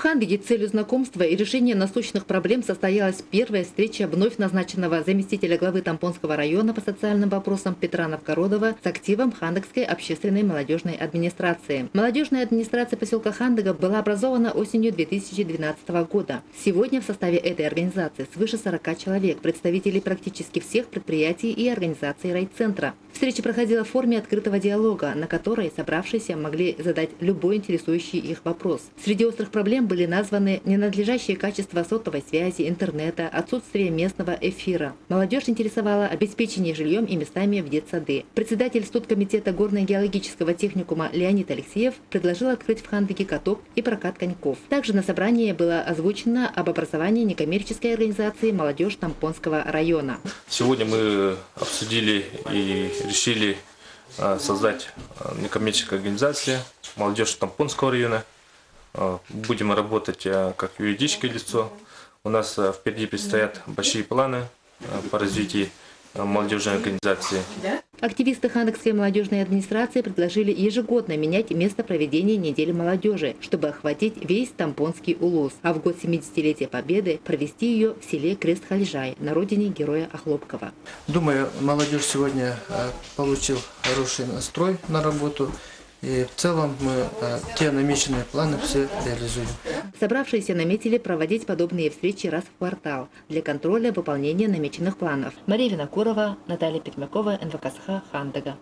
Хандыге целью знакомства и решения насущных проблем состоялась первая встреча вновь назначенного заместителя главы Тампонского района по социальным вопросам Петра Новгородова с активом Хандыгской общественной молодежной администрации. Молодежная администрация поселка Хандыга была образована осенью 2012 года. Сегодня в составе этой организации свыше 40 человек, представителей практически всех предприятий и организаций райцентра. Встреча проходила в форме открытого диалога, на которой собравшиеся могли задать любой интересующий их вопрос. Среди острых проблем были названы ненадлежащее качество сотовой связи, интернета, отсутствие местного эфира. Молодежь интересовала обеспечение жильем и местами в детсады. Председатель студкомитета горно-геологического техникума Леонид Алексеев предложил открыть в Хандыге каток и прокат коньков. Также на собрании было озвучено об образовании некоммерческой организации «Молодежь Тампонского района». Сегодня мы обсудили и решили создать некоммерческую организацию «Молодежь Тампонского района». Будем работать как юридическое лицо. У нас впереди предстоят большие планы по развитию молодежной организации. Активисты Хандыгской молодежной администрации предложили ежегодно менять место проведения недели молодежи, чтобы охватить весь Тампонский улус, а в год 70-летия Победы провести ее в селе Крест-Хальжай на родине героя Охлопкова. Думаю, молодежь сегодня получил хороший настрой на работу. И в целом мы те намеченные планы все реализуем. Собравшиеся наметили проводить подобные встречи раз в квартал для контроля выполнения намеченных планов. Мария Винокурова, Наталья Петмякова, НВК СХ, Хандыга.